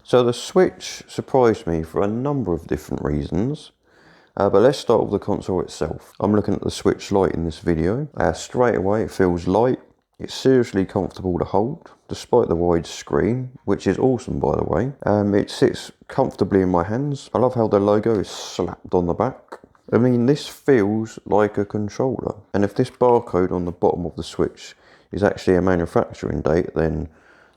So the Switch surprised me for a number of different reasons. But let's start with the console itself. I'm looking at the Switch Lite in this video. Straight away it feels light. It's seriously comfortable to hold, despite the wide screen, which is awesome by the way. It sits comfortably in my hands. I love how the logo is slapped on the back. I mean, this feels like a controller. And if this barcode on the bottom of the Switch is actually a manufacturing date, then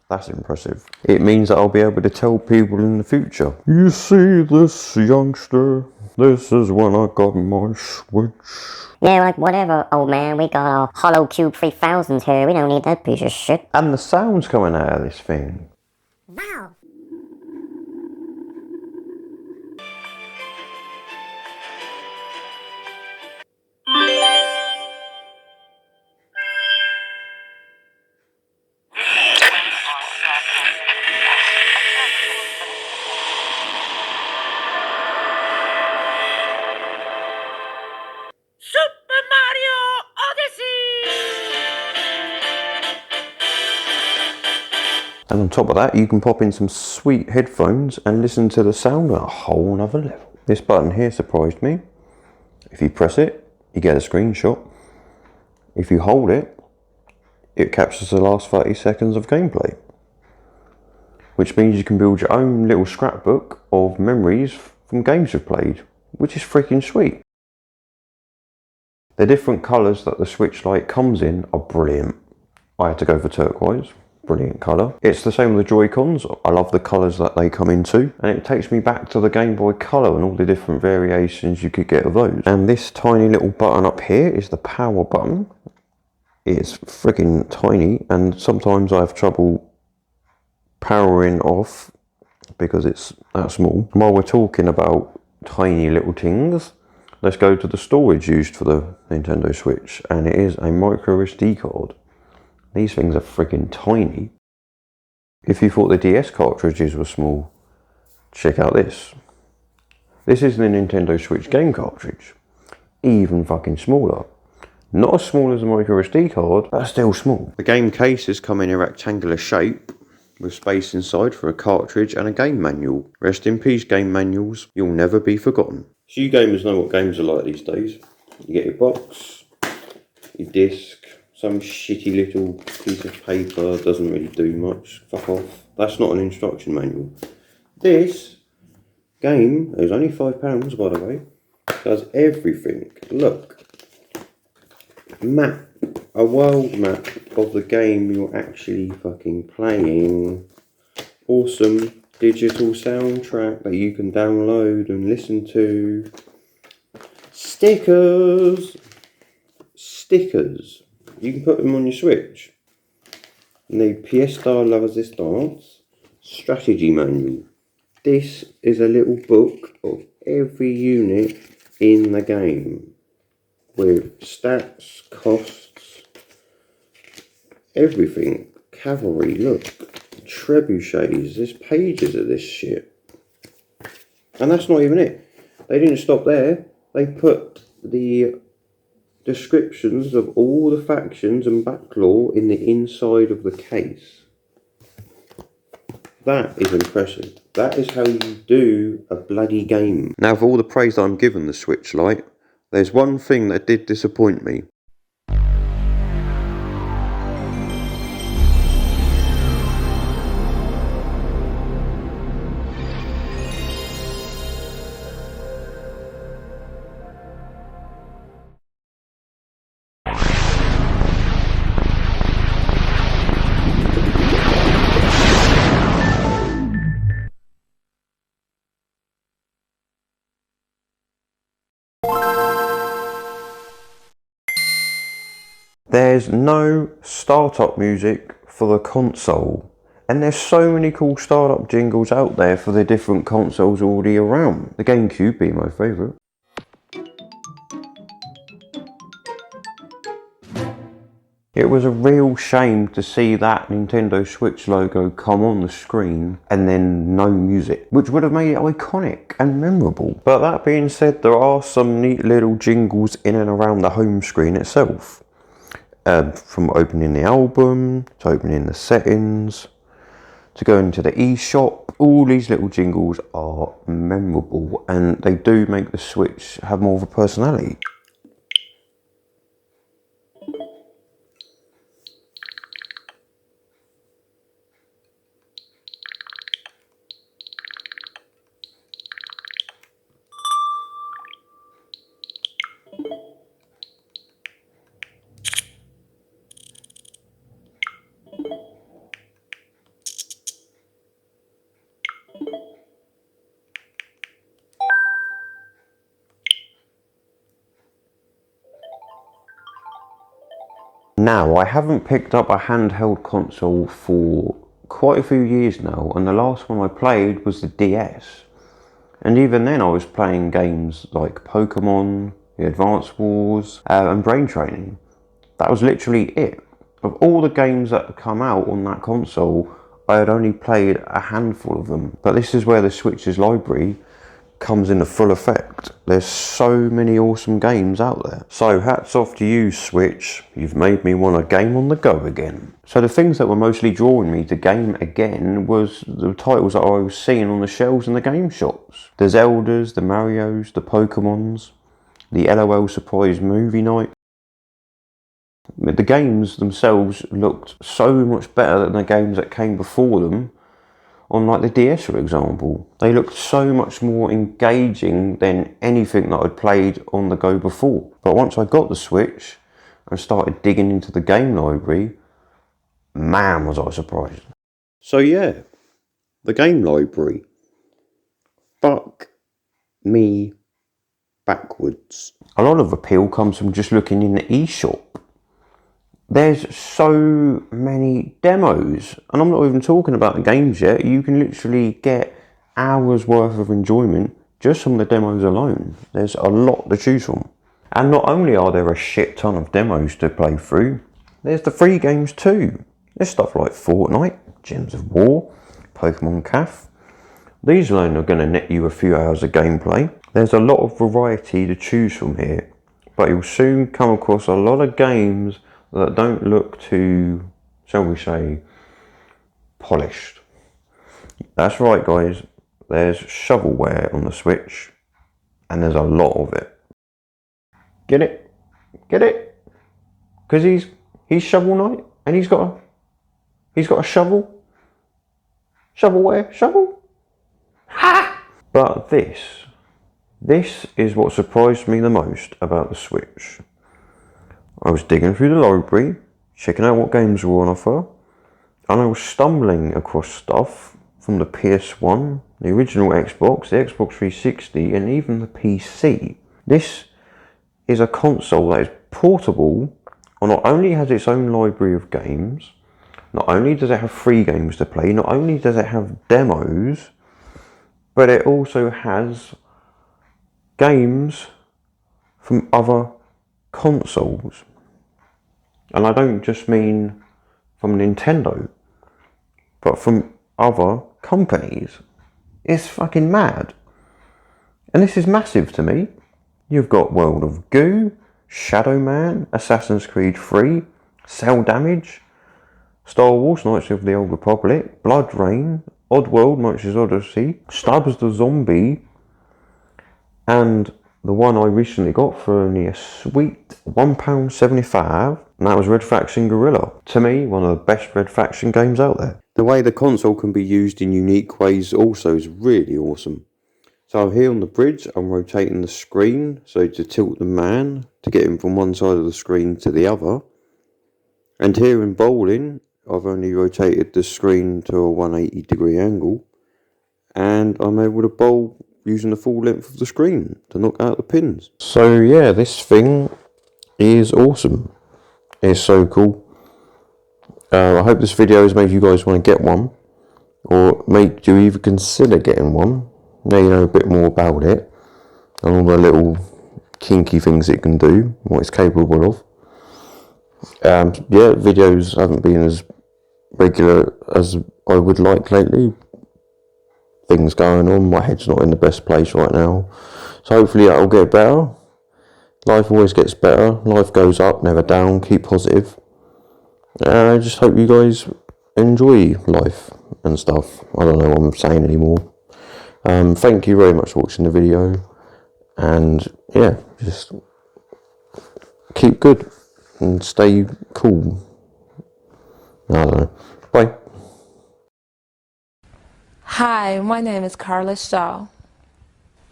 that's impressive. It means that I'll be able to tell people in the future, you see this youngster, this is when I got my Switch. Yeah, like whatever, old man, we got our Hollow Cube 3000s here, we don't need that piece of shit. And the sounds coming out of this thing. Wow. Super Mario Odyssey! And on top of that, you can pop in some sweet headphones and listen to the sound at a whole nother level. This button here surprised me. If you press it, you get a screenshot. If you hold it, it captures the last 30 seconds of gameplay. Which means you can build your own little scrapbook of memories from games you've played, which is freaking sweet. The different colours that the Switch Lite comes in are brilliant. I had to go for turquoise, brilliant colour. It's the same with the Joy-Cons, I love the colours that they come into. And it takes me back to the Game Boy Color and all the different variations you could get of those. And this tiny little button up here is the power button. It's freaking tiny and sometimes I have trouble powering off because it's that small. While we're talking about tiny little things, let's go to the storage used for the Nintendo Switch, and it is a micro SD card. These things are freaking tiny. If you thought the DS cartridges were small, check out this. This is the Nintendo Switch game cartridge. Even fucking smaller. Not as small as a micro SD card, but still small. The game cases come in a rectangular shape with space inside for a cartridge and a game manual. Rest in peace, game manuals. You'll never be forgotten. So you gamers know what games are like these days. You get your box, your disc, some shitty little piece of paper, doesn't really do much, fuck off. That's not an instruction manual. This game, it was only £5 by the way, does everything. Look, map, a world map of the game you're actually fucking playing. Awesome digital soundtrack that you can download and listen to. Stickers. You can put them on your Switch. And the Pièce de Resistance strategy manual. This is a little book of every unit in the game with stats, costs, everything. Cavalry, look, trebuchets, there's pages of this shit. And that's not even it. They didn't stop there. They put the descriptions of all the factions and backlore in the inside of the case. That is impressive. That is how you do a bloody game. Now, for all the praise that I'm giving the Switch Lite, there's one thing that did disappoint me. There's no startup music for the console. And there's so many cool startup jingles out there for the different consoles already around. The GameCube being my favourite. It was a real shame to see that Nintendo Switch logo come on the screen and then no music, which would have made it iconic and memorable. But that being said, there are some neat little jingles in and around the home screen itself. From opening the album, to opening the settings, to going to the eShop, All these little jingles are memorable, and they do make the Switch have more of a personality. Now, I haven't picked up a handheld console for quite a few years now, and the last one I played was the DS. And even then I was playing games like Pokemon, the Advance Wars, and Brain Training. That was literally it. Of all the games that had come out on that console, I had only played a handful of them. But this is where the Switch's library comes into full effect. There's so many awesome games out there. So hats off to you, Switch. You've made me want a game on the go again. So the things that were mostly drawing me to game again was the titles that I was seeing on the shelves in the game shops. The Zeldas, the Marios, the Pokemons, the LOL Surprise Movie Night. The games themselves looked so much better than the games that came before them. On like the DS, for example, they looked so much more engaging than anything that I'd played on the go before. But once I got the Switch and started digging into the game library, man was I surprised. So yeah, the game library. Fuck me backwards. A lot of appeal comes from just looking in the eShop. There's so many demos, and I'm not even talking about the games yet. You can literally get hours worth of enjoyment just from the demos alone. There's a lot to choose from. And not only are there a shit ton of demos to play through, there's the free games too. There's stuff like Fortnite, Gems of War, Pokemon Caf. These alone are going to net you a few hours of gameplay. There's a lot of variety to choose from here, but you'll soon come across a lot of games that don't look too, shall we say, polished. That's right, guys. There's shovelware on the Switch, and there's a lot of it. Get it? Get it? Because he's Shovel Knight, and he's got a shovel. Shovelware, shovel. Ha! But this is what surprised me the most about the Switch. I was digging through the library, checking out what games were on offer, and I was stumbling across stuff from the PS1, the original Xbox, the Xbox 360, and even the PC. This is a console that is portable, and not only has its own library of games, not only does it have free games to play, not only does it have demos, but it also has games from other consoles. And I don't just mean from Nintendo, but from other companies. It's fucking mad. And this is massive to me. You've got World of Goo, Shadow Man, Assassin's Creed 3, Cell Damage, Star Wars Knights of the Old Republic, Blood Rain, Oddworld Monsters Odyssey, Stubbs the Zombie, and the one I recently got for only a sweet £1.75, and that was Red Faction Guerrilla. To me, one of the best Red Faction games out there. The way the console can be used in unique ways also is really awesome. So here on the bridge, I'm rotating the screen, so to tilt the man, to get him from one side of the screen to the other. And here in bowling, I've only rotated the screen to a 180 degree angle, and I'm able to bowl using the full length of the screen to knock out the pins. So yeah, this thing is awesome. It's so cool. I hope this video has made you guys want to get one, or make you even consider getting one. Now you know a bit more about it, and all the little kinky things it can do, what it's capable of. Yeah, videos haven't been as regular as I would like lately. Things going on, my head's not in the best place right now, so hopefully that'll get better. Life always gets better, life goes up, never down, keep positive. And I just hope you guys enjoy life and stuff. I don't know what I'm saying anymore. Thank you very much for watching the video, and yeah, just keep good and stay cool. I don't know. Bye. Hi, my name is Carla Shaw.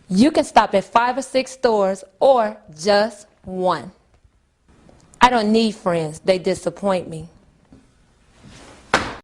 You can stop at 5 or 6 stores or just one. I don't need friends, they disappoint me.